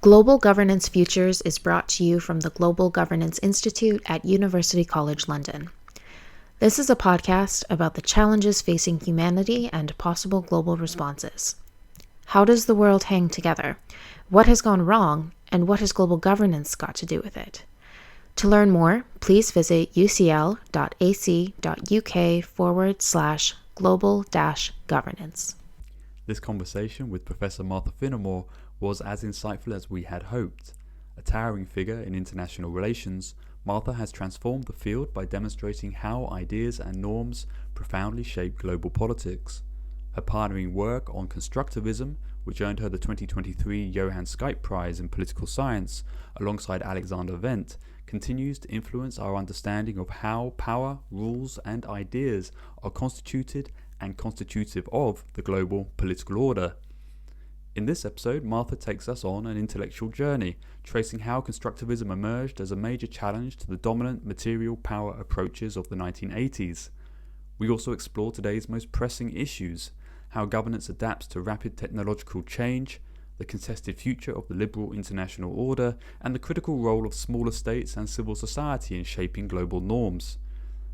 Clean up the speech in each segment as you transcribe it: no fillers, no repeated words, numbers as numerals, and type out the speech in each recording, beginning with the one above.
Global Governance Futures is brought to you from the Global Governance Institute at University College London. This is a podcast about the challenges facing humanity and possible global responses. How does the world hang together? What has gone wrong? And what has global governance got to do with it? To learn more, please visit ucl.ac.uk/global-governance. This conversation with Professor Martha Finnemore was as insightful as we had hoped. A towering figure in international relations, Martha has transformed the field by demonstrating how ideas and norms profoundly shape global politics. Her pioneering work on constructivism, which earned her the 2023 Johan Skytte Prize in Political Science alongside Alexander Wendt, continues to influence our understanding of how power, rules, and ideas are constituted and constitutive of the global political order. In this episode, Martha takes us on an intellectual journey, tracing how constructivism emerged as a major challenge to the dominant material power approaches of the 1980s. We also explore today's most pressing issues, how governance adapts to rapid technological change, the contested future of the liberal international order, and the critical role of smaller states and civil society in shaping global norms.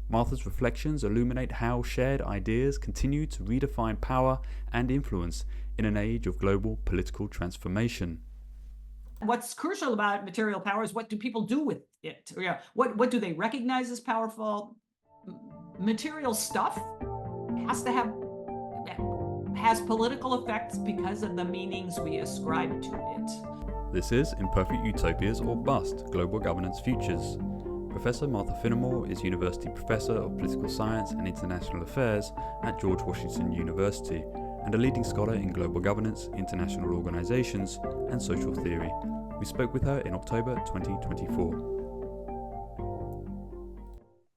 Martha's reflections illuminate how shared ideas continue to redefine power and influence in an age of global political transformation. What's crucial about material power is what do people do with it? What do they recognize as powerful? Material stuff has political effects because of the meanings we ascribe to it. This is Imperfect Utopias or Bust, Global Governance Futures. Professor Martha Finnemore is University Professor of Political Science and International Affairs at George Washington University and a leading scholar in global governance, international organizations, and social theory. We spoke with her in October 2024.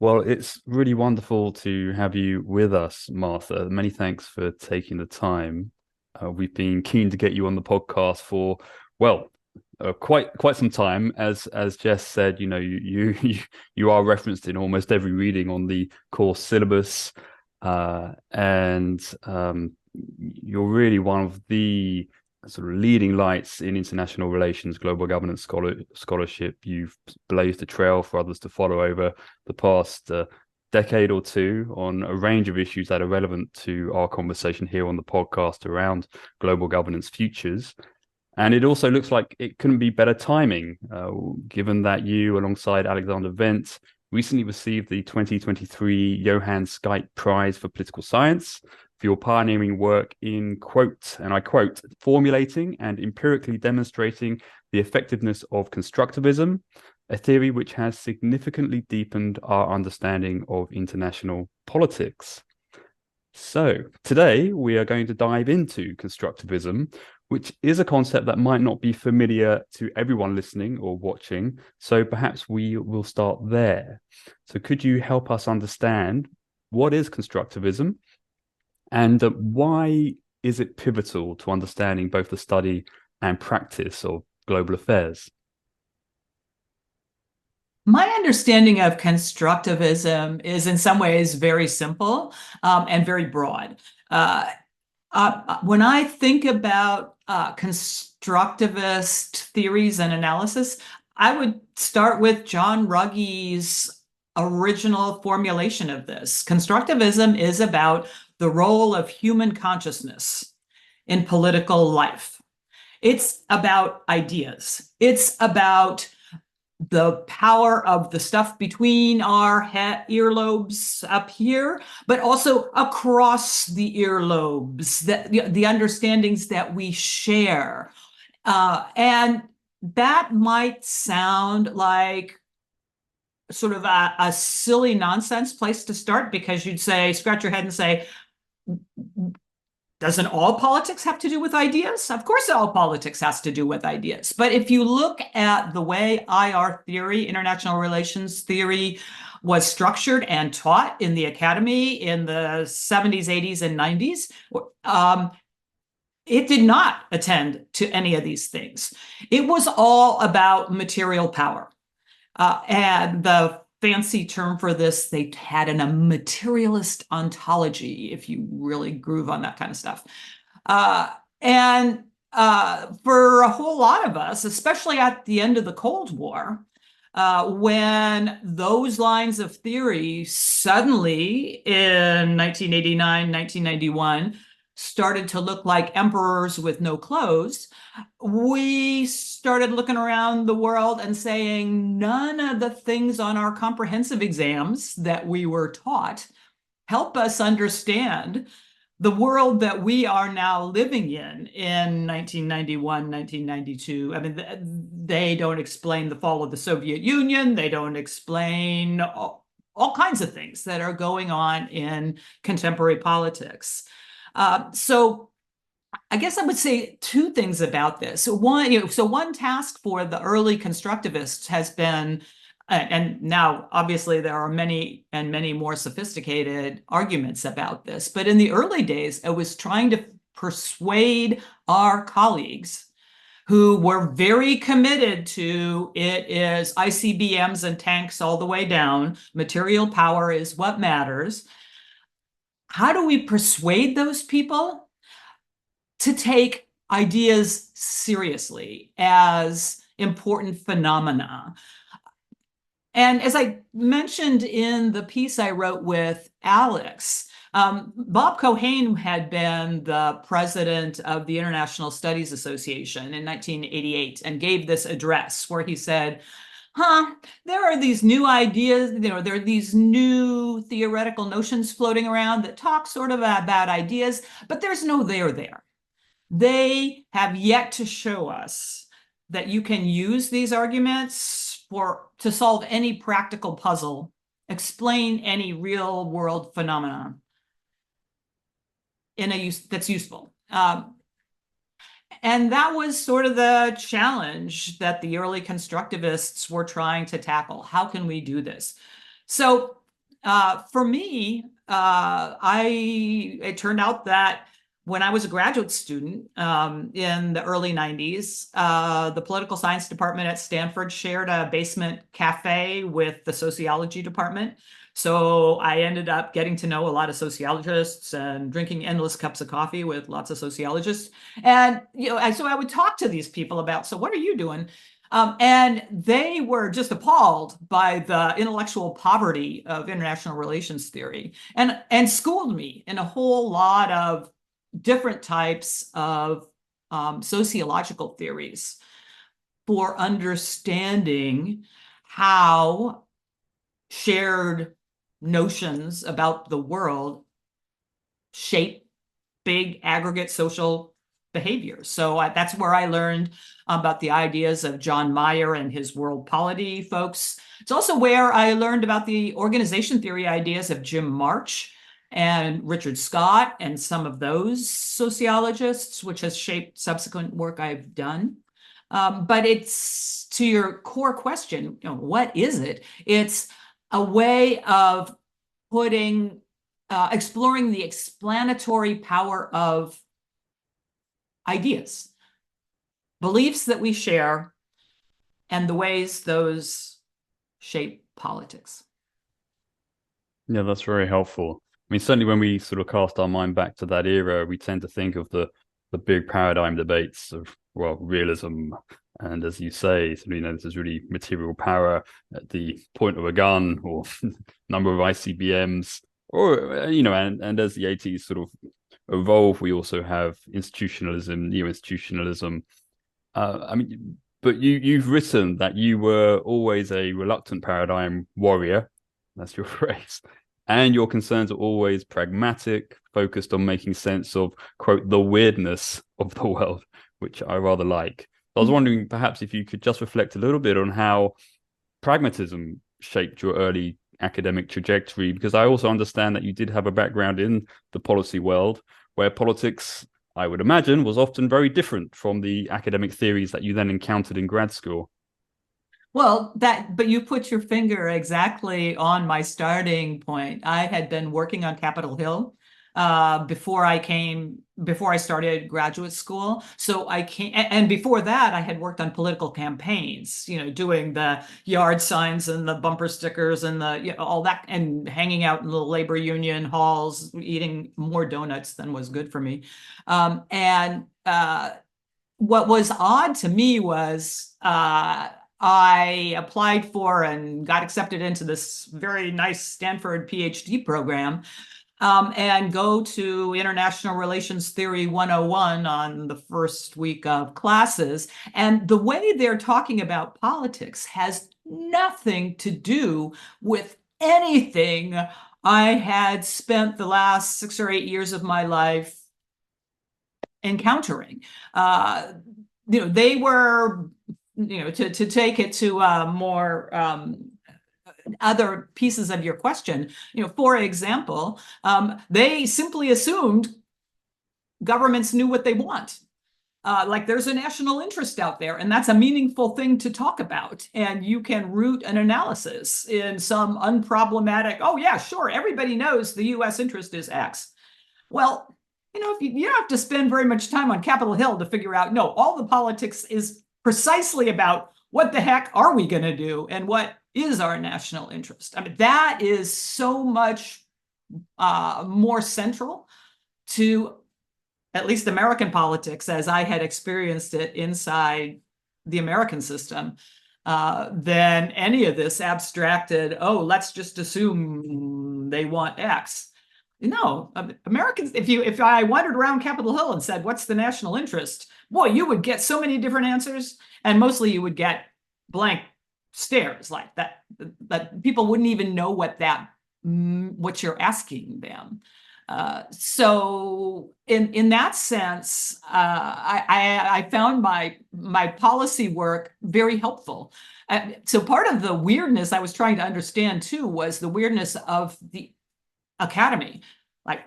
Well, it's really wonderful to have you with us, Martha. Many thanks for taking the time. We've been keen to get you on the podcast for, quite some time. As Jess said, you are referenced in almost every reading on the course syllabus, and you're really one of the sort of leading lights in international relations, global governance scholarship. You've blazed a trail for others to follow over the past decade or two on a range of issues that are relevant to our conversation here on the podcast around global governance futures. And it also looks like it couldn't be better timing, given that you, alongside Alexander Wendt, recently received the 2023 Johan Skytte Prize for Political Science for your pioneering work in, quote, and I quote, formulating and empirically demonstrating the effectiveness of constructivism, a theory which has significantly deepened our understanding of international politics. So today we are going to dive into constructivism, which is a concept that might not be familiar to everyone listening or watching. So perhaps we will start there. So could you help us understand what is constructivism and why is it pivotal to understanding both the study and practice of global affairs? My understanding of constructivism is in some ways very simple and very broad. When I think about constructivist theories and analysis, I would start with John Ruggie's original formulation of this. Constructivism is about the role of human consciousness in political life. It's about ideas. It's about the power of the stuff between our earlobes up here, but also across the earlobes, the understandings that we share. And that might sound like sort of a silly nonsense place to start, because you'd say, scratch your head and say, doesn't all politics have to do with ideas? Of course, all politics has to do with ideas. But if you look at the way IR theory, international relations theory, was structured and taught in the academy in the 70s, 80s, and 90s, it did not attend to any of these things. It was all about material power. And the fancy term for this, they had a materialist ontology, if you really groove on that kind of stuff. And for a whole lot of us, especially at the end of the Cold War, when those lines of theory suddenly in 1989, 1991 started to look like emperors with no clothes, we started looking around the world and saying none of the things on our comprehensive exams that we were taught help us understand the world that we are now living in 1991, 1992. I mean, they don't explain the fall of the Soviet Union. They don't explain all kinds of things that are going on in contemporary politics. So I guess I would say two things about this. One task for the early constructivists has been, and now obviously there are many and many more sophisticated arguments about this, but in the early days, it was trying to persuade our colleagues who were very committed to it is ICBMs and tanks all the way down. Material power is what matters. How do we persuade those people to take ideas seriously as important phenomena? And as I mentioned in the piece I wrote with Alex, Bob Cohane had been the president of the International Studies Association in 1988 and gave this address where he said, there are these new ideas, there are these new theoretical notions floating around that talk sort of about ideas, but there's no there. They have yet to show us that you can use these arguments to solve any practical puzzle, explain any real world phenomenon that's useful. And that was sort of the challenge that the early constructivists were trying to tackle. How can we do this? So for me, it turned out that when I was a graduate student in the early 90s, the political science department at Stanford shared a basement cafe with the sociology department. So I ended up getting to know a lot of sociologists and drinking endless cups of coffee with lots of sociologists. And so I would talk to these people about, so what are you doing? And they were just appalled by the intellectual poverty of international relations theory and schooled me in a whole lot of different types of sociological theories for understanding how shared notions about the world shape big aggregate social behavior. So that's where I learned about the ideas of John Mayer and his world polity folks. It's also where I learned about the organization theory ideas of Jim March and Richard Scott and some of those sociologists, which has shaped subsequent work I've done. But it's to your core question, what is it? It's a way of exploring the explanatory power of ideas, beliefs that we share, and the ways those shape politics. Yeah, that's very helpful. I mean, certainly when we sort of cast our mind back to that era, we tend to think of the big paradigm debates of, well, realism. And as you say, this is really material power at the point of a gun or number of ICBMs, or, and as the 80s sort of evolve, we also have institutionalism, neo-institutionalism. But you've written that you were always a reluctant paradigm warrior. That's your phrase. And your concerns are always pragmatic, focused on making sense of, quote, the weirdness of the world, which I rather like. I was wondering perhaps if you could just reflect a little bit on how pragmatism shaped your early academic trajectory, because I also understand that you did have a background in the policy world where politics, I would imagine, was often very different from the academic theories that you then encountered in grad school. Well, but you put your finger exactly on my starting point. I had been working on Capitol Hill before I started graduate school. So and before that, I had worked on political campaigns, doing the yard signs and the bumper stickers and all that, and hanging out in the labor union halls, eating more donuts than was good for me. what was odd to me was I applied for and got accepted into this very nice Stanford PhD program, and go to International Relations Theory 101 on the first week of classes. And the way they're talking about politics has nothing to do with anything I had spent the last 6 or 8 years of my life encountering. They were, to take it to more other pieces of your question, for example, they simply assumed governments knew what they want. Like there's a national interest out there, and that's a meaningful thing to talk about. And you can root an analysis in some unproblematic, oh yeah, sure, everybody knows the US interest is X. Well, if you don't have to spend very much time on Capitol Hill to figure out, no, all the politics is precisely about what the heck are we going to do and what is our national interest. I mean, that is so much more central to at least American politics as I had experienced it inside the American system than any of this abstracted, oh, let's just assume they want X. No, Americans, if I wandered around Capitol Hill and said, what's the national interest? Boy, you would get so many different answers, and mostly you would get blank stares like that people wouldn't even know what you're asking them. So in that sense, I found my policy work very helpful. So part of the weirdness I was trying to understand too was the weirdness of the academy. Like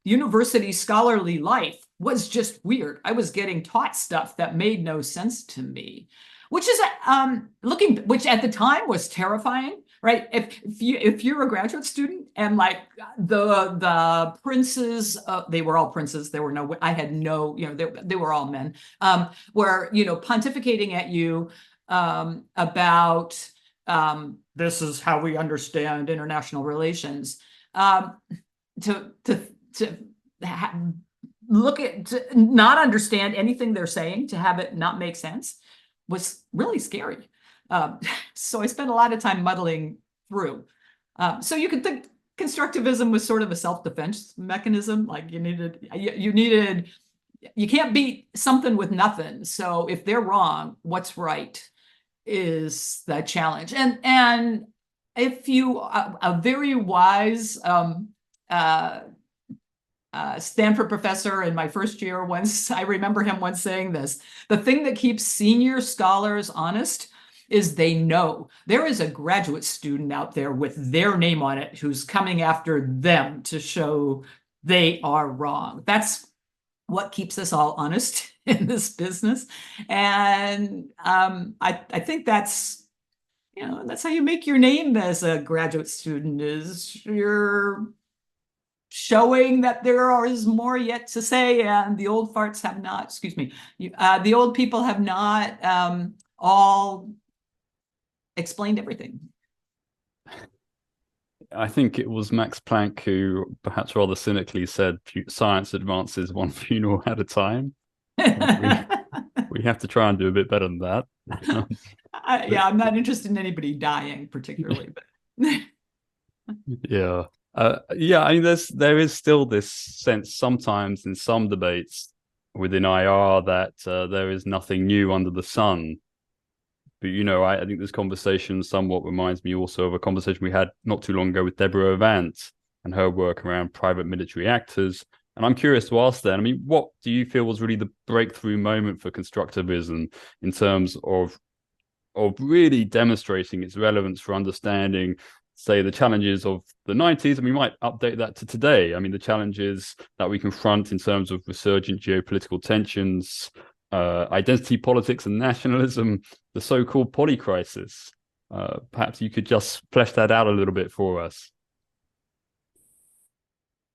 university scholarly life was just weird. I was getting taught stuff that made no sense to me, which is which at the time was terrifying, right? If you're a graduate student and like the princes, they were all princes. There were no, I had no, they were all men, were pontificating at you about this is how we understand international relations. To not understand anything they're saying, to have it not make sense, was really scary. So I spent a lot of time muddling through. So you could think constructivism was sort of a self-defense mechanism. Like you can't beat something with nothing. So if they're wrong, what's right is the challenge. And if you, a very wise Stanford professor in my first year once, I remember him once saying this, the thing that keeps senior scholars honest is they know there is a graduate student out there with their name on it who's coming after them to show they are wrong. That's what keeps us all honest in this business. And I think that's how you make your name as a graduate student, is you're showing that there is more yet to say, and the old farts have not, excuse me, the old people have not all explained everything. I think it was Max Planck who, perhaps rather cynically, said science advances one funeral at a time. We have to try and do a bit better than that. I'm not interested in anybody dying particularly, but yeah. I mean, there is still this sense sometimes in some debates within IR that there is nothing new under the sun. But, I think this conversation somewhat reminds me also of a conversation we had not too long ago with Deborah Ovant and her work around private military actors. And I'm curious to ask then, I mean, what do you feel was really the breakthrough moment for constructivism in terms of really demonstrating its relevance for understanding, say, the challenges of the 90s, and we might update that to today. I mean, the challenges that we confront in terms of resurgent geopolitical tensions, identity politics and nationalism, the so-called polycrisis. Perhaps you could just flesh that out a little bit for us.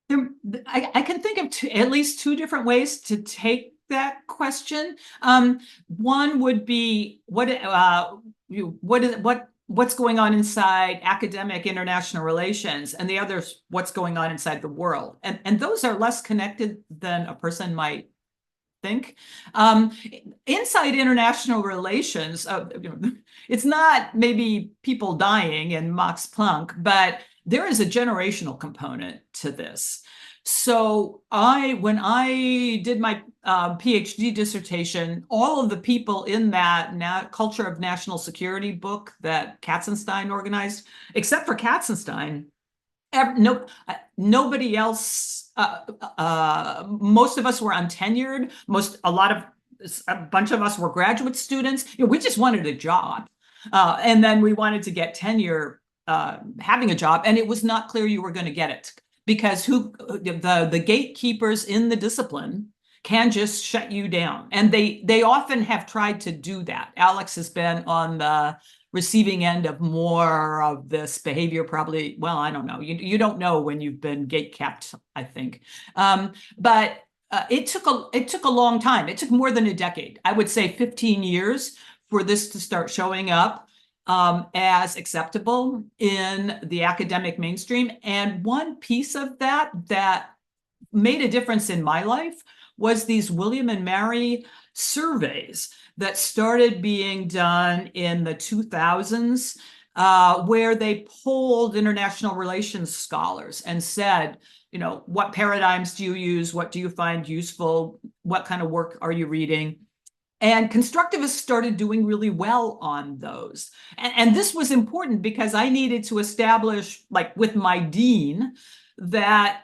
I can think of at least two different ways to take that question. One would be what's going on inside academic international relations, and the other is what's going on inside the world. And those are less connected than a person might think. Inside international relations, it's not maybe people dying in Max Planck, but there is a generational component to this. So when I did my PhD dissertation, all of the people in that Culture of National Security book that Katzenstein organized, except for Katzenstein, nobody else, most of us were untenured. A bunch of us were graduate students. We just wanted a job. And then we wanted to get tenure having a job, and it was not clear you were going to get it, because the gatekeepers in the discipline can just shut you down. And they often have tried to do that. Alex has been on the receiving end of more of this behavior, probably. Well, I don't know. You don't know when you've been gatekept, I think. But it took a long time. It took more than a decade. I would say 15 years for this to start showing up as acceptable in the academic mainstream. And one piece of that made a difference in my life was these William and Mary surveys that started being done in the 2000s, where they polled international relations scholars and said, what paradigms do you use? What do you find useful? What kind of work are you reading? And constructivists started doing really well on those. And this was important because I needed to establish, like with my dean, that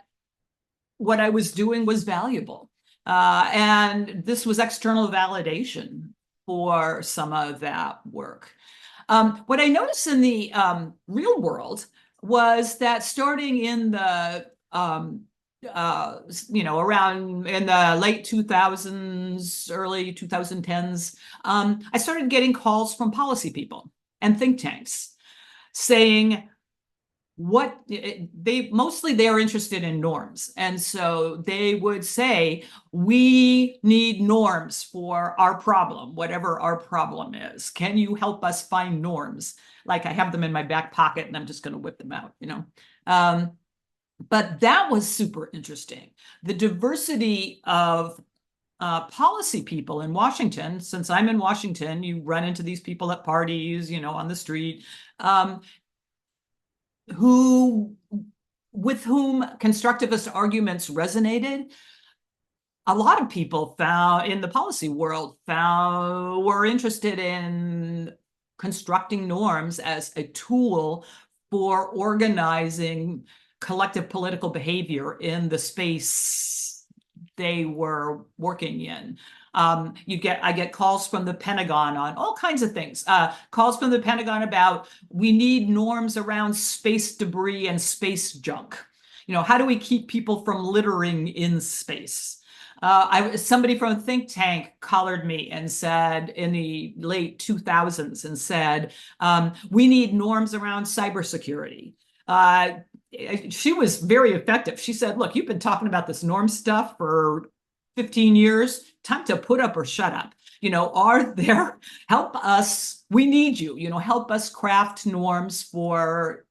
what I was doing was valuable. And this was external validation for some of that work. What I noticed in the real world was that starting in the around in the late 2000s, early 2010s, I started getting calls from policy people and think tanks saying they are interested in norms. And so they would say, we need norms for our problem, whatever our problem is. Can you help us find norms? Like, I have them in my back pocket and I'm just going to whip them out, But that was super interesting. The diversity of policy people in Washington. Since I'm in Washington, you run into these people at parties, on the street, with whom constructivist arguments resonated. A lot of people in the policy world were interested in constructing norms as a tool for organizing collective political behavior in the space they were working in. I get calls from the Pentagon on all kinds of things. Calls from the Pentagon about, we need norms around space debris and space junk. How do we keep people from littering in space? Somebody from a think tank collared me and said in the late 2000s and said, we need norms around cybersecurity. She was very effective. She said, look, you've been talking about this norm stuff for 15 years. Time to put up or shut up. Help us. We need you, help us craft norms for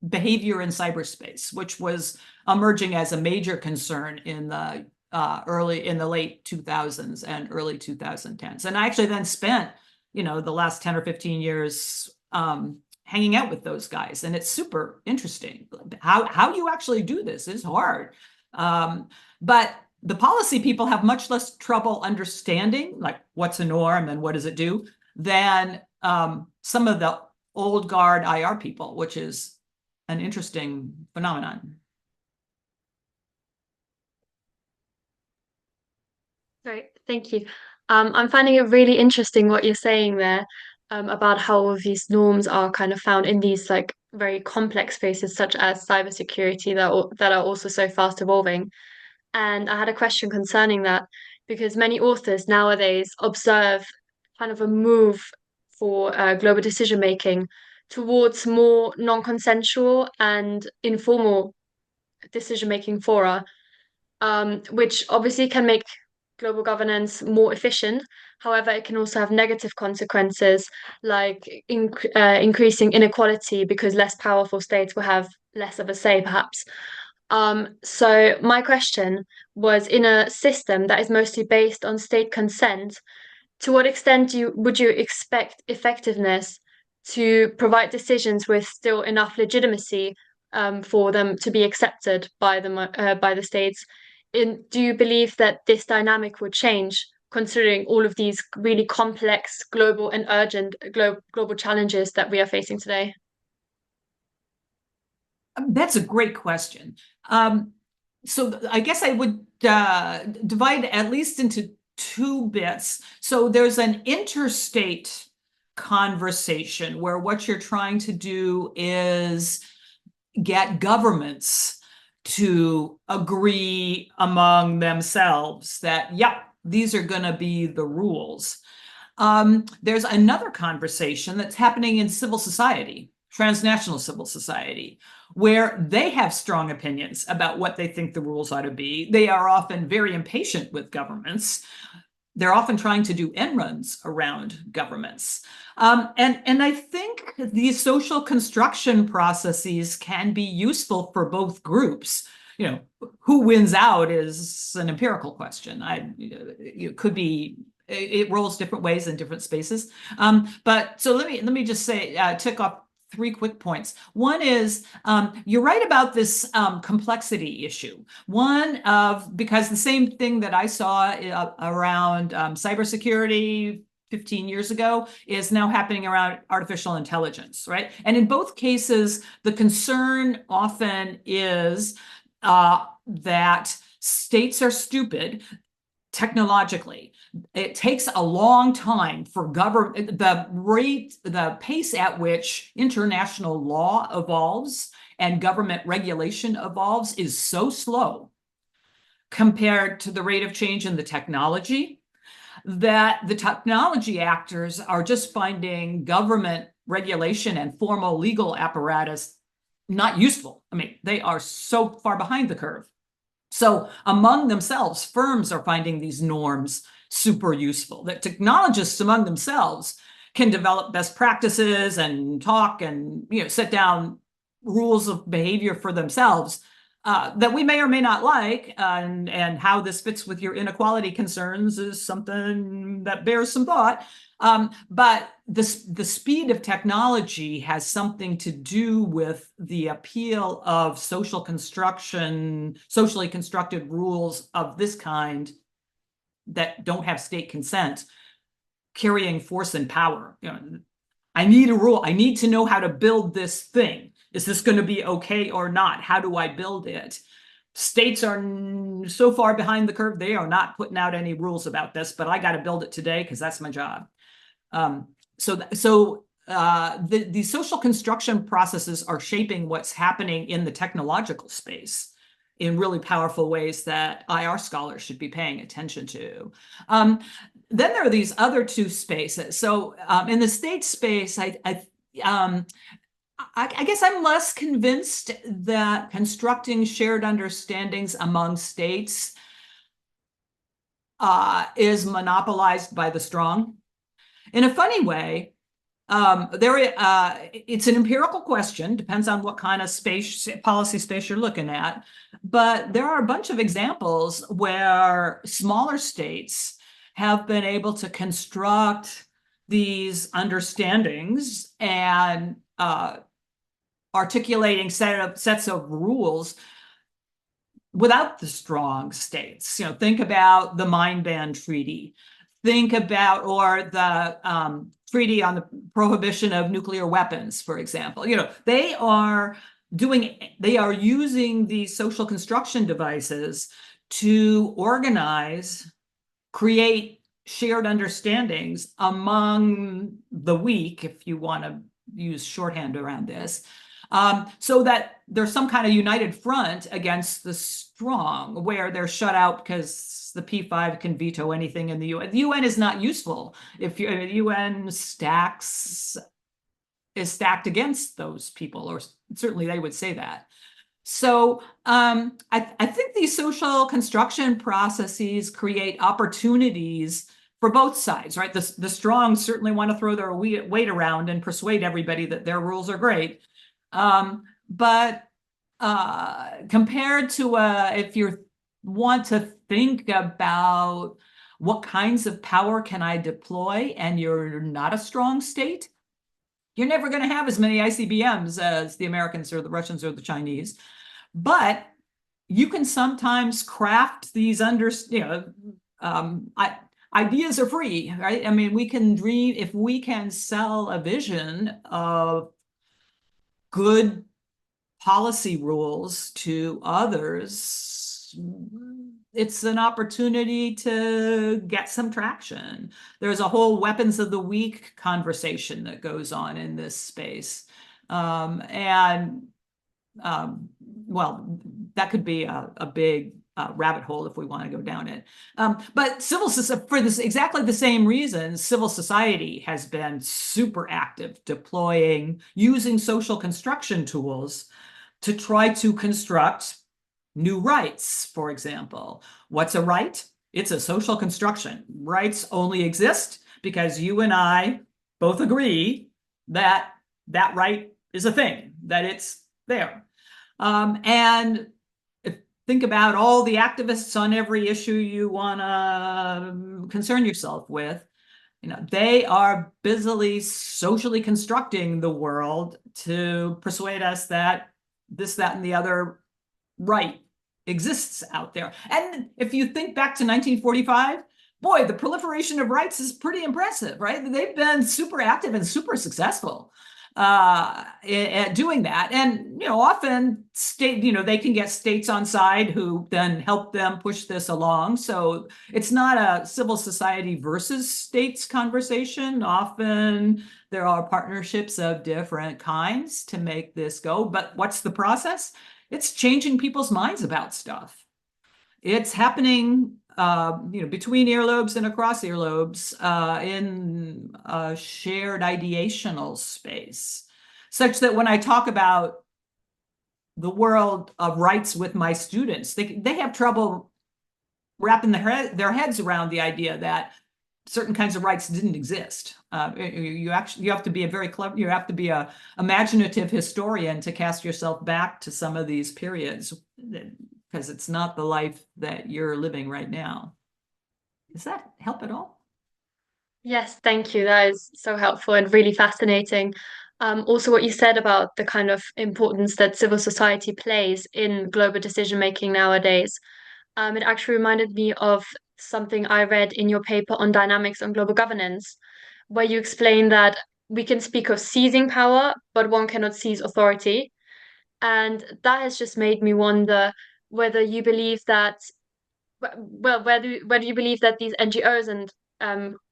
behavior in cyberspace, which was emerging as a major concern in the late 2000s and early 2010s. And I actually then spent, the last 10 or 15 years hanging out with those guys. And it's super interesting. How you actually do this is hard. But the policy people have much less trouble understanding, like, what's a norm and what does it do, than some of the old guard IR people, which is an interesting phenomenon. Great, thank you. I'm finding it really interesting what you're saying there, about how all of these norms are kind of found in these like very complex spaces, such as cybersecurity, that are also so fast evolving. And I had a question concerning that, because many authors nowadays observe kind of a move for global decision making towards more non-consensual and informal decision making fora, which obviously can make global governance more efficient. However, it can also have negative consequences, like increasing inequality, because less powerful states will have less of a say, perhaps. So my question was, in a system that is mostly based on state consent, to what extent would you expect effectiveness to provide decisions with still enough legitimacy for them to be accepted by the states? Do you believe that this dynamic would change, considering all of these really complex, global and urgent global challenges that we are facing today? That's a great question. So I guess I would divide at least into two bits. So there's an interstate conversation where what you're trying to do is get governments to agree among themselves that, yep, these are going to be the rules. There's another conversation that's happening in civil society, transnational civil society, where they have strong opinions about what they think the rules ought to be. They are often very impatient with governments. They're often trying to do end runs around governments. And I think these social construction processes can be useful for both groups. You know, who wins out is an empirical question. It could be, it rolls different ways in different spaces. But so let me just say, tick off three quick points. One is, you're right about this complexity issue. Because the same thing that I saw around cybersecurity 15 years ago is now happening around artificial intelligence, right? And in both cases, the concern often is that states are stupid technologically. It takes a long time for the pace at which international law evolves and government regulation evolves is so slow compared to the rate of change in the technology that the technology actors are just finding government regulation and formal legal apparatus not useful. I mean, they are so far behind the curve. So among themselves, firms are finding these norms super useful, that technologists among themselves can develop best practices and talk and, you know, set down rules of behavior for themselves that we may or may not like, and how this fits with your inequality concerns is something that bears some thought. But the speed of technology has something to do with the appeal of social construction, socially constructed rules of this kind that don't have state consent carrying force and power. You know, I need a rule. I need to know how to build this thing. Is this going to be okay or not? How do I build it? States are so far behind the curve, they are not putting out any rules about this, but I got to build it today because that's my job. So the social construction processes are shaping what's happening in the technological space in really powerful ways that IR scholars should be paying attention to. Then there are these other two spaces. So in the state space, I guess I'm less convinced that constructing shared understandings among states is monopolized by the strong. In a funny way, it's an empirical question, depends on what kind of policy space you're looking at, but there are a bunch of examples where smaller states have been able to construct these understandings and articulating sets of rules without the strong states. You know, think about the Mine Ban Treaty. Think about, or the Treaty on the Prohibition of Nuclear Weapons, for example. You know, they are using these social construction devices to organize, create shared understandings among the weak, if you want to use shorthand around this, so that there's some kind of united front against the strong, where they're shut out because the P5 can veto anything in the UN. The UN is not useful if the UN is stacked against those people, or certainly they would say that. So I think these social construction processes create opportunities for both sides, right? The strong certainly want to throw their weight around and persuade everybody that their rules are great. But compared to if you want to think about what kinds of power can I deploy and you're not a strong state, you're never going to have as many ICBMs as the Americans or the Russians or the Chinese. But you can sometimes craft these ideas are free, right? I mean, we can dream, if we can sell a vision of good policy rules to others, it's an opportunity to get some traction. There's a whole weapons of the week conversation that goes on in this space. Well, that could be a big rabbit hole if we want to go down it. But civil society, for this exactly the same reason, civil society has been super active, using social construction tools to try to construct new rights, for example. What's a right? It's a social construction. Rights only exist because you and I both agree that that right is a thing, that it's there. And think about all the activists on every issue you want to concern yourself with. They are busily socially constructing the world to persuade us that this, that, and the other right exists out there. And if you think back to 1945, boy, the proliferation of rights is pretty impressive, right? They've been super active and super successful at doing that. And, often they can get states on side who then help them push this along. So it's not a civil society versus states conversation. Often there are partnerships of different kinds to make this go. But what's the process? It's changing people's minds about stuff. It's happening between earlobes and across earlobes in a shared ideational space, such that when I talk about the world of rights with my students, they have trouble wrapping their heads around the idea that certain kinds of rights didn't exist. You have to be you have to be a imaginative historian to cast yourself back to some of these periods, because it's not the life that you're living right now. Does that help at all? Yes, thank you. That is so helpful and really fascinating. Also, what you said about the kind of importance that civil society plays in global decision making nowadays. It actually reminded me of something I read in your paper on dynamics on global governance, where you explain that we can speak of seizing power, but one cannot seize authority. And that has just made me wonder whether you believe that, well, whether you believe that these NGOs and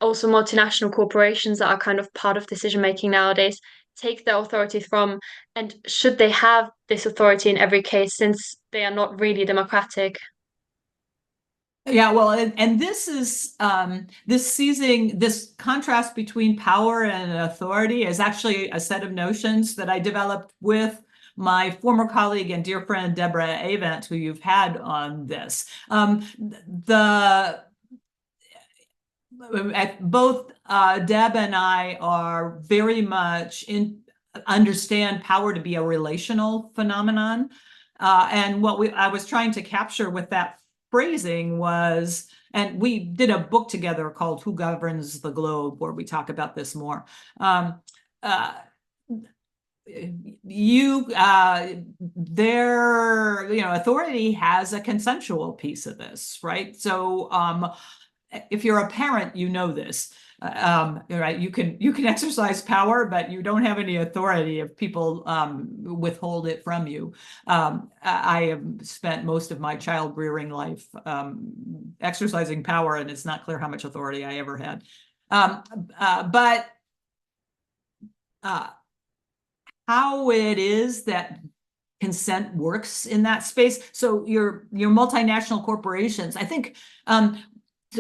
also multinational corporations that are kind of part of decision making nowadays take their authority from, and should they have this authority in every case since they are not really democratic? Yeah, well, and this is this contrast between power and authority is actually a set of notions that I developed with my former colleague and dear friend Deborah Avent, who you've had on this. Both Deb and I are very much understand power to be a relational phenomenon, and what I was trying to capture with that phrasing was, and we did a book together called Who Governs the Globe, where we talk about this more. Authority has a consensual piece of this, right? So if you're a parent, you know this. Right? You can exercise power, but you don't have any authority if people withhold it from you. I have spent most of my child rearing life exercising power, and it's not clear how much authority I ever had. But how it is that consent works in that space. So your multinational corporations, I think.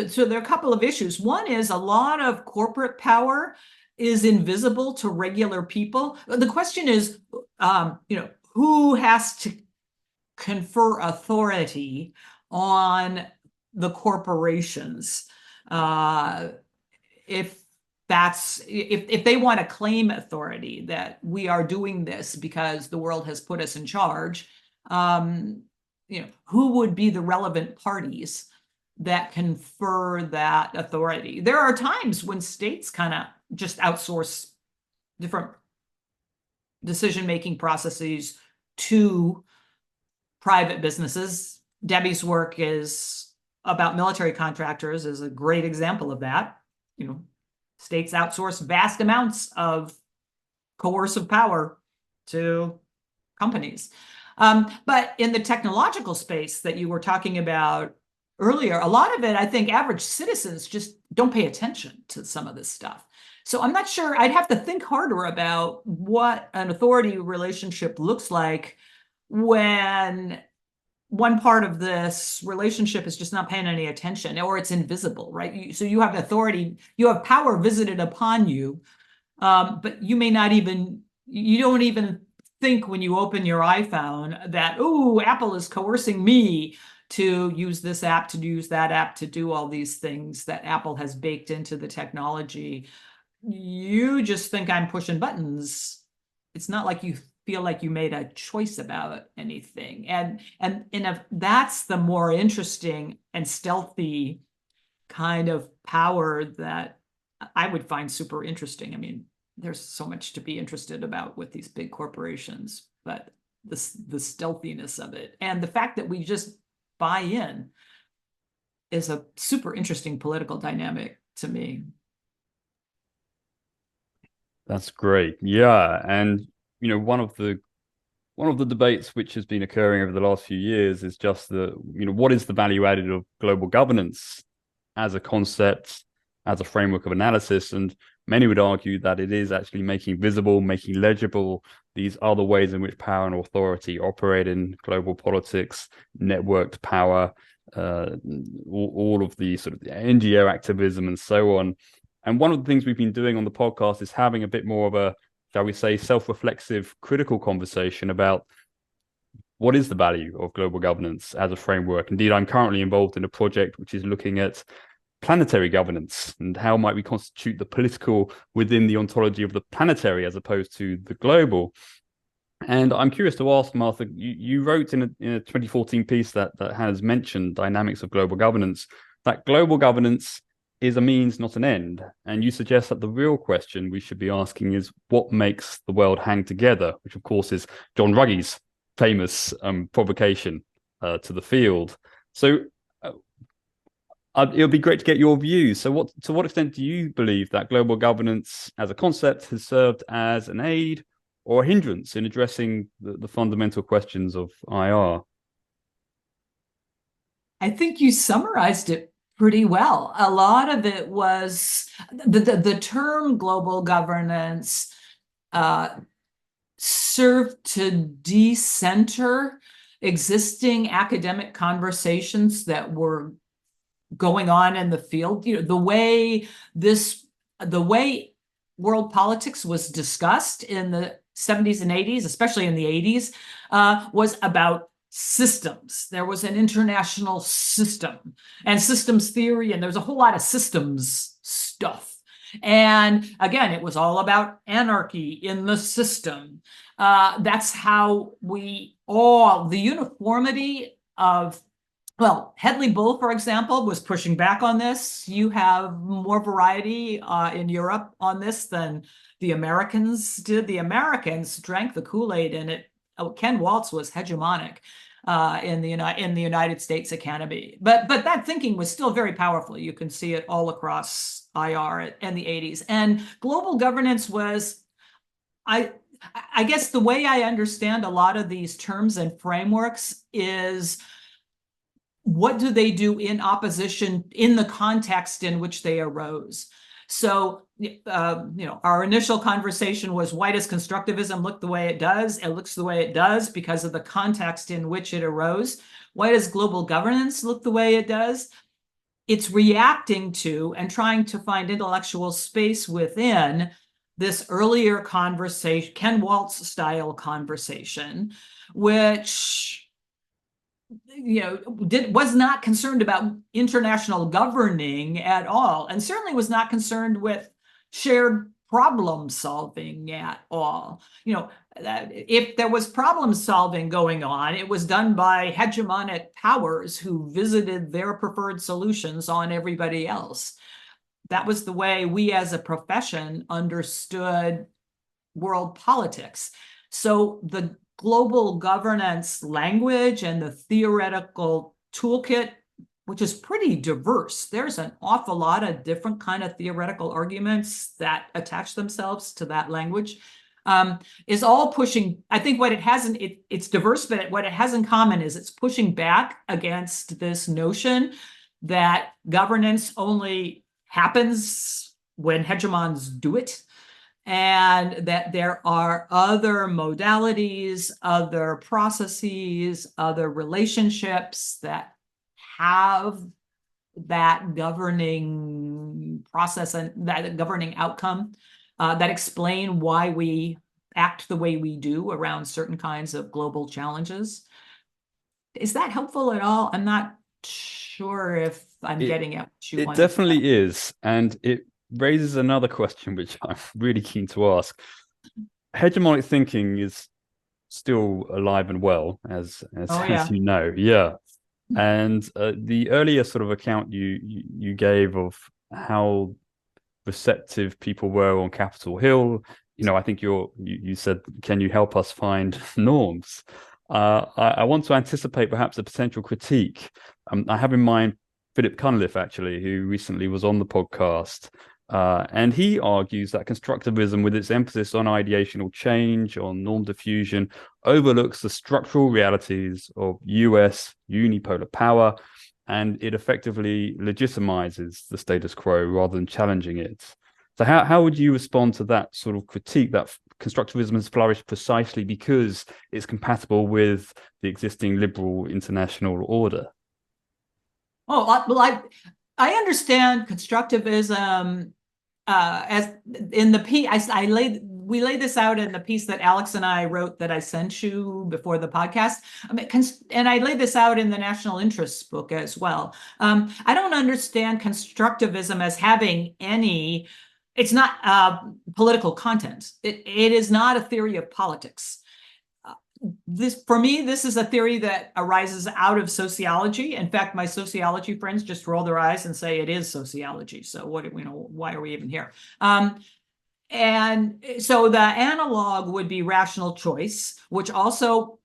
So there are a couple of issues. One is a lot of corporate power is invisible to regular people. The question is, who has to confer authority on the corporations? If they want to claim authority that we are doing this because the world has put us in charge, who would be the relevant parties that confer that authority? There are times when states kind of just outsource different decision-making processes to private businesses. Debbie's work is about military contractors is a great example of that. States outsource vast amounts of coercive power to companies. But in the technological space that you were talking about earlier, a lot of it, I think average citizens just don't pay attention to some of this stuff. So I'm not sure, I'd have to think harder about what an authority relationship looks like when one part of this relationship is just not paying any attention, or it's invisible, right? So you have authority, you have power visited upon you, but you don't even think when you open your iPhone that, oh, Apple is coercing me to use this app, to use that app, to do all these things that Apple has baked into the technology. You just think I'm pushing buttons. It's not like you feel like you made a choice about anything. And that's the more interesting and stealthy kind of power that I would find super interesting. I mean, there's so much to be interested about with these big corporations, but the stealthiness of it and the fact that we just buy in is a super interesting political dynamic to me. That's great. Yeah. And, one of the debates which has been occurring over the last few years is just what is the value added of global governance as a concept, as a framework of analysis? And many would argue that it is actually making visible, making legible these other ways in which power and authority operate in global politics, networked power, all of the sort of NGO activism and so on. And one of the things we've been doing on the podcast is having a bit more of a, shall we say, self-reflexive, critical conversation about what is the value of global governance as a framework. Indeed, I'm currently involved in a project which is looking at planetary governance and how might we constitute the political within the ontology of the planetary as opposed to the global. And I'm curious to ask, Martha, you wrote in a 2014 piece that has mentioned dynamics of global governance, that global governance is a means, not an end. And you suggest that the real question we should be asking is what makes the world hang together, which of course is John Ruggie's famous provocation to the field. So it would be great to get your views. So to what extent do you believe that global governance as a concept has served as an aid or a hindrance in addressing the fundamental questions of IR? I think you summarized it pretty well. A lot of it was the term global governance served to decenter existing academic conversations that were going on in the field. The way world politics was discussed in the 70s and 80s, especially in the 80s, was about systems. There was an international system and systems theory, and there's a whole lot of systems stuff. And again, it was all about anarchy in the system. That's how the uniformity of, Hedley Bull, for example, was pushing back on this. You have more variety in Europe on this than the Americans did. The Americans drank the Kool-Aid, and Ken Waltz was hegemonic in the United States Academy. But that thinking was still very powerful. You can see it all across IR in the 80s. And global governance was, I guess the way I understand a lot of these terms and frameworks is, what do they do in opposition in the context in which they arose? So, our initial conversation was, why does constructivism look the way it does? It looks the way it does because of the context in which it arose. Why does global governance look the way it does? It's reacting to and trying to find intellectual space within this earlier conversation, Ken Waltz style conversation, which was not concerned about international governing at all, and certainly was not concerned with shared problem solving at all. If there was problem solving going on, it was done by hegemonic powers who visited their preferred solutions on everybody else. That was the way we as a profession understood world politics. So the global governance language and the theoretical toolkit, which is pretty diverse. There's an awful lot of different kind of theoretical arguments that attach themselves to that language, is all pushing. I think what it has, it's diverse, but what it has in common is it's pushing back against this notion that governance only happens when hegemons do it, and that there are other modalities, other processes, other relationships that have that governing process and that governing outcome, that explain why we act the way we do around certain kinds of global challenges. Is that helpful at all? I'm not sure if I'm getting at what you want. It definitely is. And it raises another question, which I'm really keen to ask. Hegemonic thinking is still alive and well, as you know. Yeah. And the earlier sort of account you gave of how receptive people were on Capitol Hill, I think you said, can you help us find norms? I want to anticipate perhaps a potential critique. I have in mind Philip Cunliffe, actually, who recently was on the podcast. And he argues that constructivism, with its emphasis on ideational change, on norm diffusion, overlooks the structural realities of US unipolar power, and it effectively legitimizes the status quo rather than challenging it. So how would you respond to that sort of critique that constructivism has flourished precisely because it's compatible with the existing liberal international order? Oh, well, I understand constructivism as in the piece we laid this out in the piece that Alex and I wrote that I sent you before the podcast. And I laid this out in the National Interests book as well. I don't understand constructivism as having any. It's not political content. It is not a theory of politics. For me, this is a theory that arises out of sociology. In fact, my sociology friends just roll their eyes and say it is sociology. So why are we even here? And so the analog would be rational choice, which also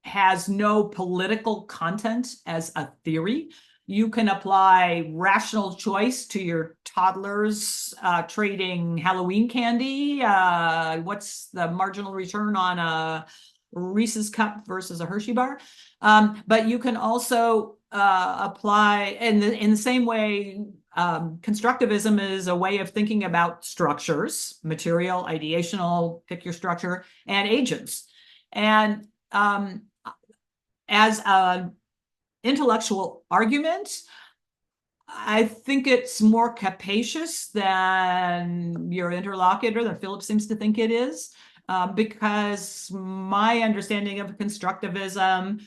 has no political content as a theory. You can apply rational choice to your toddlers trading Halloween candy. What's the marginal return on a Reese's cup versus a Hershey bar? But you can also apply in the same way. Constructivism is a way of thinking about structures, material, ideational, pick your structure, and agents. And as an intellectual argument, I think it's more capacious than your interlocutor, that Philip seems to think it is, because my understanding of constructivism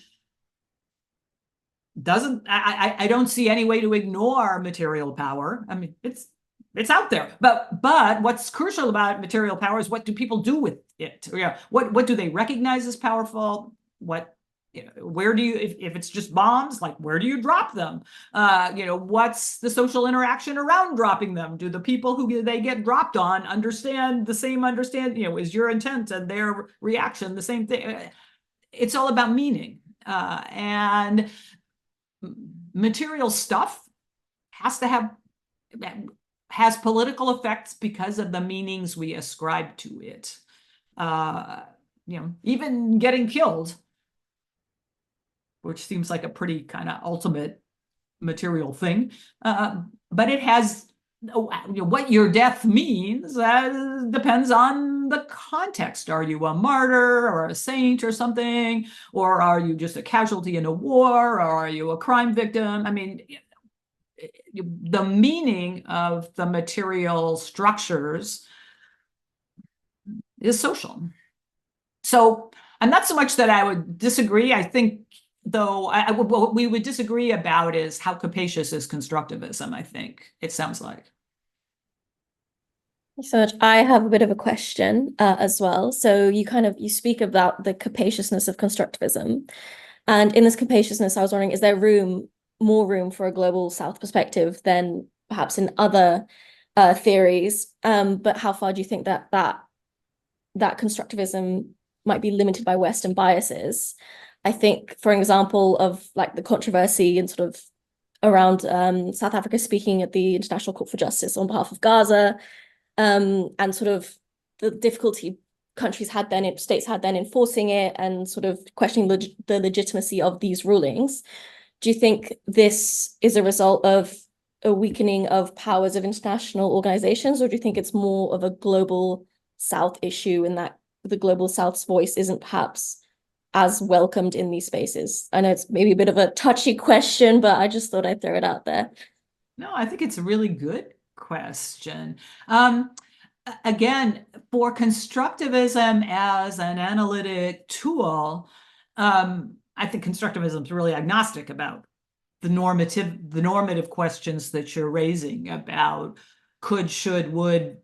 I don't see any way to ignore material power. I mean, it's out there, but what's crucial about material power is what do people do with it? What do they recognize as powerful? Where do you, if it's just bombs, like where do you drop them? What's the social interaction around dropping them? Do the people who they get dropped on understand, is your intent and their reaction the same thing? It's all about meaning. And material stuff has political effects because of the meanings we ascribe to it. Even getting killed, which seems like a pretty kind of ultimate material thing, but it has what your death means depends on the context. Are you a martyr or a saint or something? Or are you just a casualty in a war? Or are you a crime victim? I mean, the meaning of the material structures is social. So I'm not so much that I would disagree. I think, though, what we would disagree about is how capacious is constructivism, I think, it sounds like. Thanks so much. I have a bit of a question as well. So you speak about the capaciousness of constructivism. And in this capaciousness, I was wondering, is there more room for a global South perspective than perhaps in other theories? But how far do you think that constructivism might be limited by Western biases? I think, for example, of like the controversy and sort of around South Africa speaking at the International Court for Justice on behalf of Gaza, and sort of the difficulty states had then enforcing it and sort of questioning the legitimacy of these rulings. Do you think this is a result of a weakening of powers of international organizations, or do you think it's more of a global South issue in that the global South's voice isn't perhaps as welcomed in these spaces? I know it's maybe a bit of a touchy question, but I just thought I'd throw it out there. No, I think it's a really good question. Again, for constructivism as an analytic tool, I think constructivism is really agnostic about the normative questions that you're raising about could, should, would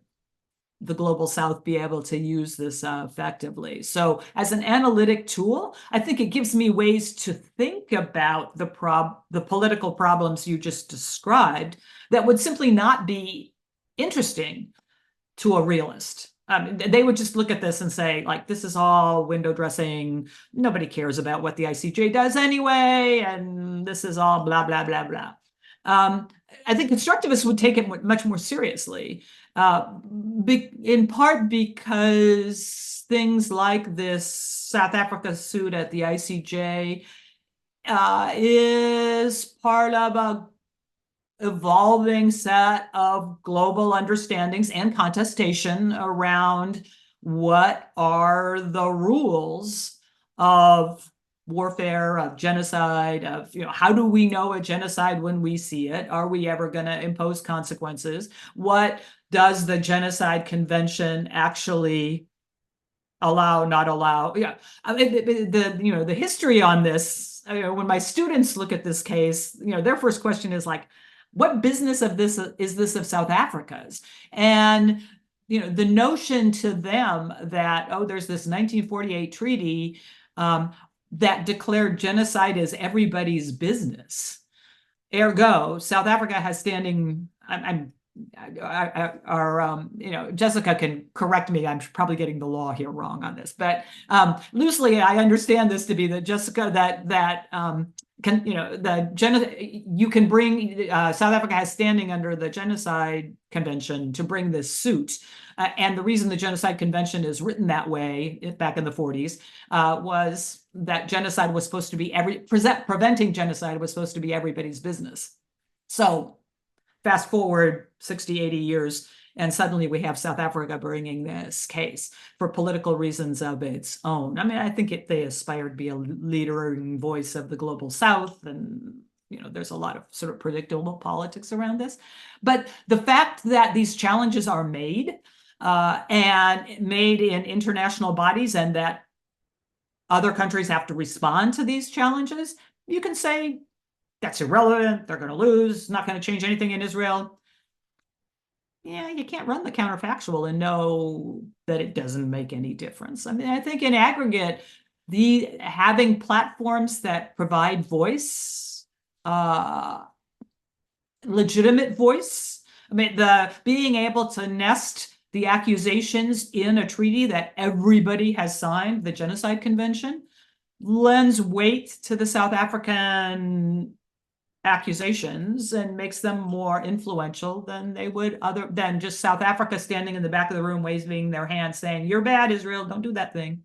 the global South be able to use this effectively. So as an analytic tool, I think it gives me ways to think about the political problems you just described that would simply not be interesting to a realist. They would just look at this and say, like, this is all window dressing. Nobody cares about what the ICJ does anyway, and this is all blah, blah, blah, blah. I think constructivists would take it much more seriously, in part because things like this South Africa suit at the ICJ is part of a evolving set of global understandings and contestation around what are the rules of warfare, of genocide, of, how do we know a genocide when we see it? Are we ever going to impose consequences? What does the Genocide Convention actually allow, not allow? Yeah, I mean, the history on this, when my students look at this case, their first question is like, what business of this is this of South Africa's? And the notion to them that, oh, there's this 1948 treaty that declared genocide as everybody's business. Ergo, South Africa has standing. Jessica can correct me. I'm probably getting the law here wrong on this, but loosely, I understand this to be that Jessica you can bring South Africa has standing under the Genocide Convention to bring this suit. And the reason the Genocide Convention is written that way back in the 40s was that genocide was supposed to be preventing genocide was supposed to be everybody's business. So fast forward 60, 80 years, and suddenly we have South Africa bringing this case for political reasons of its own. I mean, I think they aspire to be a leading voice of the global South, and there's a lot of sort of predictable politics around this. But the fact that these challenges are made and made in international bodies, and that other countries have to respond to these challenges, you can say that's irrelevant, they're going to lose, not going to change anything in Israel. Yeah, you can't run the counterfactual and know that it doesn't make any difference. I mean, I think in aggregate, having platforms that provide voice, legitimate voice, I mean, being able to nest the accusations in a treaty that everybody has signed, the Genocide Convention, lends weight to the South African accusations and makes them more influential than they would than just South Africa standing in the back of the room waving their hands saying, "You're bad, Israel, don't do that thing."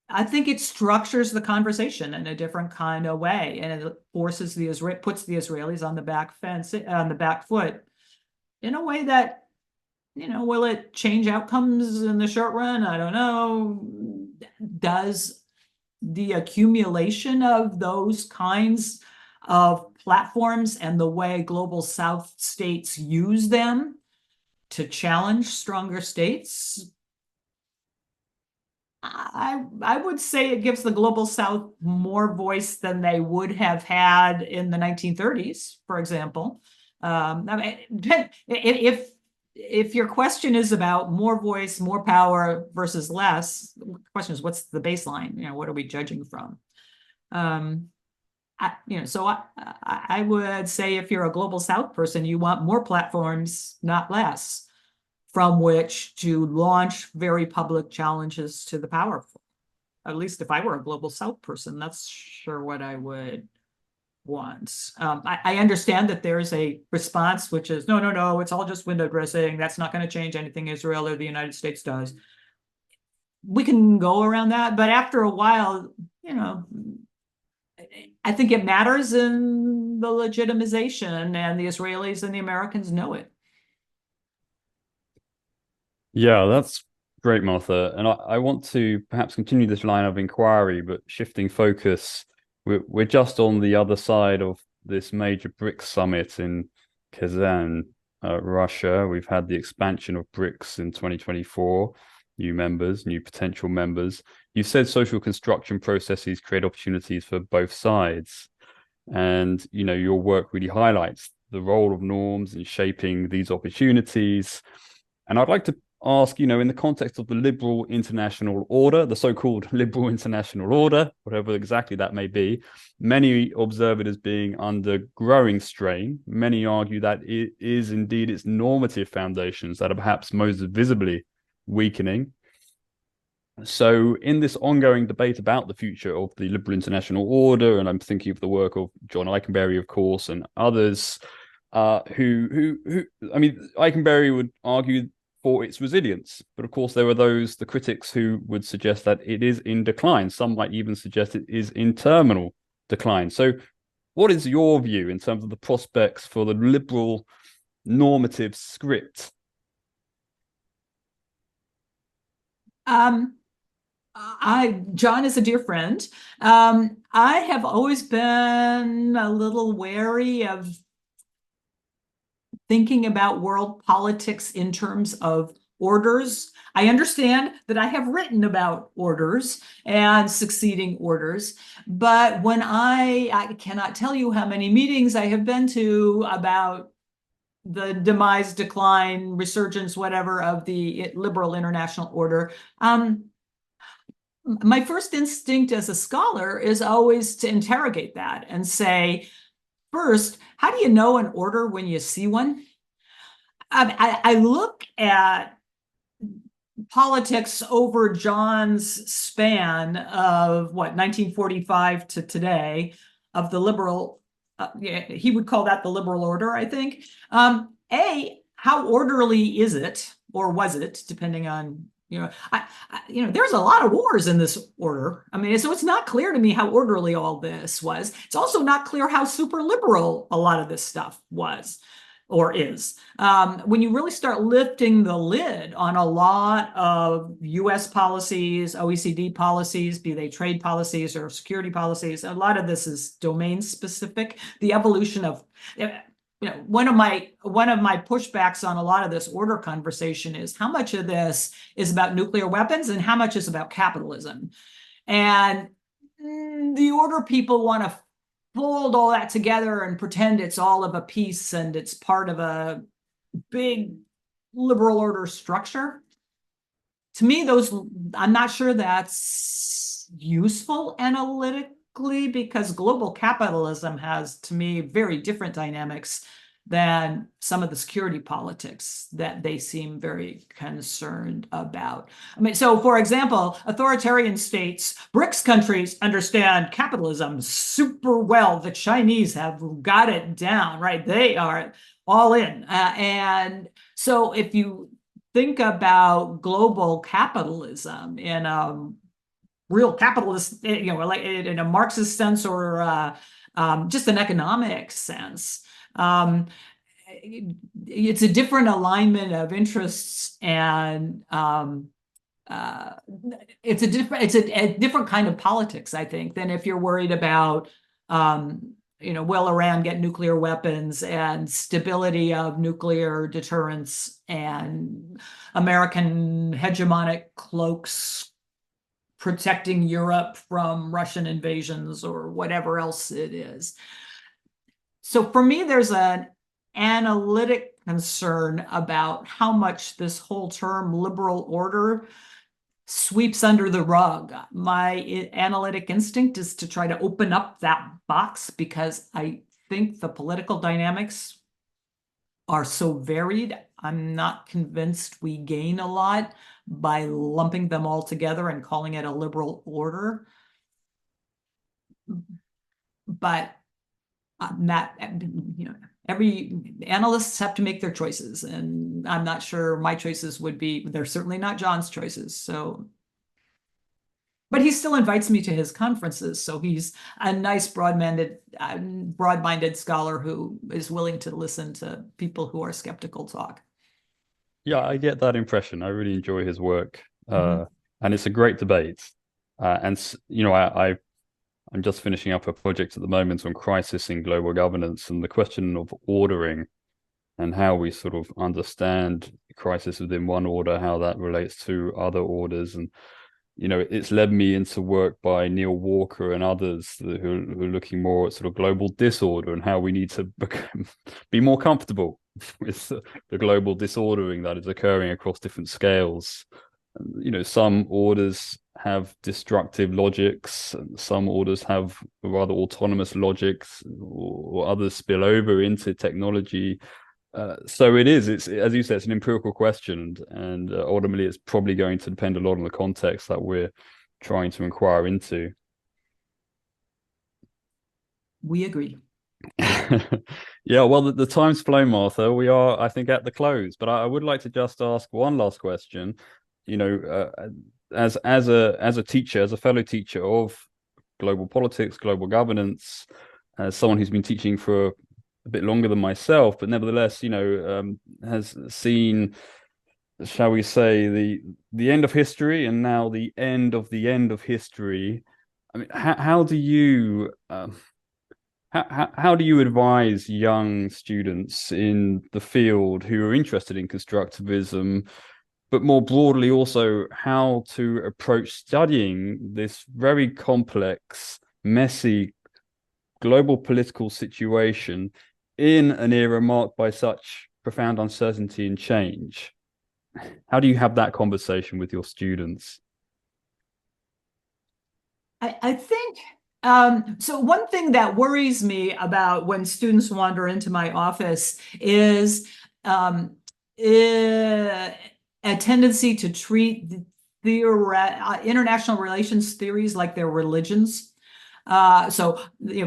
I think it structures the conversation in a different kind of way, and it forces puts the Israelis on the back foot in a way that, will it change outcomes in the short run? I don't know. Does the accumulation of those kinds of platforms and the way global South states use them to challenge stronger states, I would say it gives the global South more voice than they would have had in the 1930s, for example. I mean, if your question is about more voice, more power versus less, the question is, what's the baseline? What are we judging from? I would say if you're a global South person, you want more platforms, not less, from which to launch very public challenges to the powerful. At least if I were a global South person, that's sure what I would want. I understand that there's a response, which is, no, it's all just window dressing. That's not going to change anything Israel or the United States does. We can go around that, but after a while, I think it matters in the legitimization, and the Israelis and the Americans know it. Yeah, that's great, Martha. And I want to perhaps continue this line of inquiry, but shifting focus. We're just on the other side of this major BRICS summit in Kazan, Russia. We've had the expansion of BRICS in 2024, new members, new potential members. You said social construction processes create opportunities for both sides. And, your work really highlights the role of norms in shaping these opportunities. And I'd like to ask, in the context of the liberal international order, the so-called liberal international order, whatever exactly that may be, many observe it as being under growing strain. Many argue that it is indeed its normative foundations that are perhaps most visibly weakening. So in this ongoing debate about the future of the liberal international order, and I'm thinking of the work of John Eikenberry, of course, and others, Eikenberry would argue for its resilience. But of course, there are the critics who would suggest that it is in decline. Some might even suggest it is in terminal decline. So what is your view in terms of the prospects for the liberal normative script? John is a dear friend. I have always been a little wary of thinking about world politics in terms of orders. I understand that I have written about orders and succeeding orders, but when I cannot tell you how many meetings I have been to about the demise, decline, resurgence, whatever, of the liberal international order. My first instinct as a scholar is always to interrogate that and say, first, how do you know an order when you see one? I look at politics over John's span of 1945 to today, of the liberal, he would call that the liberal order, I think. How orderly is it, or was it, depending on, there's a lot of wars in this order. So it's not clear to me how orderly all this was. It's also not clear how super liberal a lot of this stuff was or is. When you really start lifting the lid on a lot of US policies, OECD policies, be they trade policies or security policies, a lot of this is domain specific. The evolution of, one of my pushbacks on a lot of this order conversation is how much of this is about nuclear weapons and how much is about capitalism. And the order people want to fold all that together and pretend it's all of a piece and it's part of a big liberal order structure. To me, I'm not sure that's useful analytically, because global capitalism has, to me, very different dynamics than some of the security politics that they seem very concerned about. So for example, authoritarian states, BRICS countries understand capitalism super well. The Chinese have got it down, right? They are all in. And so if you think about global capitalism in a real capitalist, like in a Marxist sense or just an economic sense, it's a different alignment of interests, and it's a different kind of politics, I think, than if you're worried about will Iran get nuclear weapons and stability of nuclear deterrence and American hegemonic cloaks protecting Europe from Russian invasions or whatever else it is. So for me, there's an analytic concern about how much this whole term liberal order sweeps under the rug. My analytic instinct is to try to open up that box, because I think the political dynamics are so varied. I'm not convinced we gain a lot by lumping them all together and calling it a liberal order. But that, every analysts have to make their choices, and I'm not sure my choices would be, they're certainly not John's choices. So, but he still invites me to his conferences, so he's a nice broad-minded scholar who is willing to listen to people who are skeptical talk. Yeah, I get that impression. I really enjoy his work, and it's a great debate. And I'm just finishing up a project at the moment on crisis in global governance, and the question of ordering and how we sort of understand crisis within one order, how that relates to other orders. And it's led me into work by Neil Walker and others who are looking more at sort of global disorder and how we need to be more comfortable with the global disordering that is occurring across different scales. Some orders have destructive logics, and some orders have rather autonomous logics, or others spill over into technology. So it's, as you said, it's an empirical question, and ultimately it's probably going to depend a lot on the context that we're trying to inquire into. We agree. Yeah, well, the time's flown, Martha. We are, I think, at the close, but I would like to just ask one last question. As a teacher, as a fellow teacher of global politics, global governance, as someone who's been teaching for a bit longer than myself, but nevertheless, has seen, shall we say, the end of history, and now the end of history. I mean, how do you how do you advise young students in the field who are interested in constructivism, but more broadly also how to approach studying this very complex, messy global political situation in an era marked by such profound uncertainty and change? How do you have that conversation with your students? I think, so one thing that worries me about when students wander into my office is a tendency to treat international relations theories like they're religions. So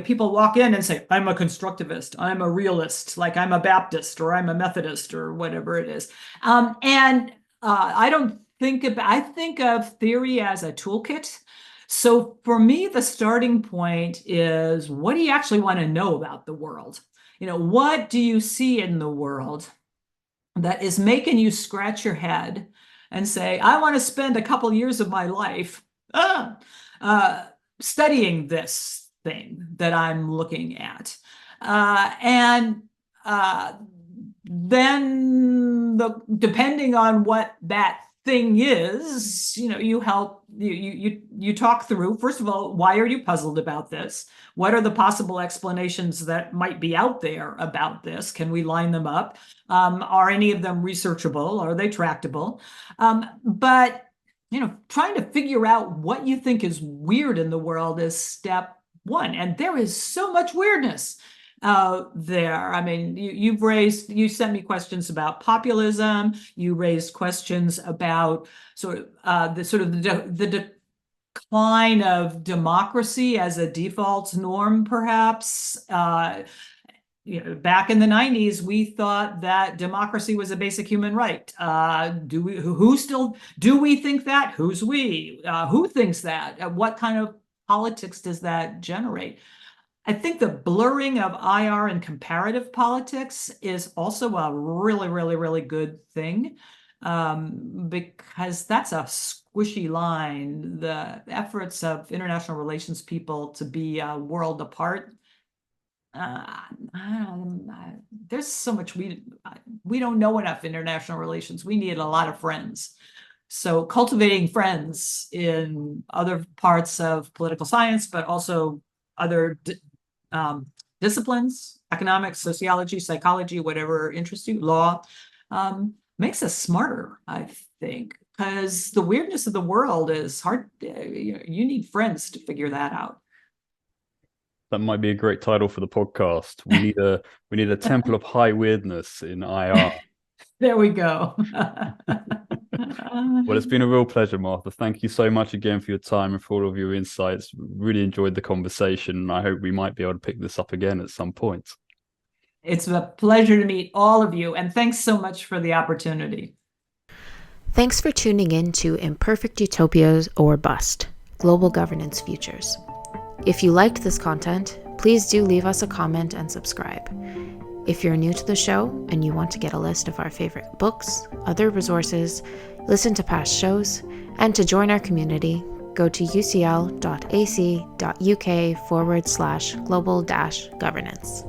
people walk in and say, I'm a constructivist, I'm a realist, like I'm a Baptist or I'm a Methodist or whatever it is. I don't think about, I think of theory as a toolkit. So for me, the starting point is, what do you actually want to know about the world? What do you see in the world that is making you scratch your head and say, I want to spend a couple years of my life studying this thing that I'm looking at. Then depending on what that thing is, you talk through, first of all, why are you puzzled about this? What are the possible explanations that might be out there about this? Can we line them up? Are any of them researchable? Are they tractable? But trying to figure out what you think is weird in the world is step one. And there is so much weirdness out there. I mean, you sent me questions about populism. You raised questions about the decline of democracy as a default norm, perhaps. Back in the 90s, we thought that democracy was a basic human right. Do we think that? Who's we? Who thinks that? What kind of politics does that generate? I think the blurring of IR and comparative politics is also a really, really, really good thing, because that's a squishy line. The efforts of international relations people to be a world apart, there's so much we don't know enough international relations. We need a lot of friends. So cultivating friends in other parts of political science, but also other disciplines, economics, sociology, psychology, whatever interests you, law, makes us smarter, I think, because the weirdness of the world is hard. You need friends to figure that out. That might be a great title for the podcast. We need a temple of high weirdness in IR. There we go. Well, it's been a real pleasure, Martha. Thank you so much again for your time and for all of your insights. Really enjoyed the conversation. I hope we might be able to pick this up again at some point. It's a pleasure to meet all of you, and thanks so much for the opportunity. Thanks for tuning in to Imperfect Utopias or Bust, Global Governance Futures. If you liked this content, please do leave us a comment and subscribe. If you're new to the show and you want to get a list of our favorite books, other resources, listen to past shows, and to join our community, go to ucl.ac.uk/global-governance.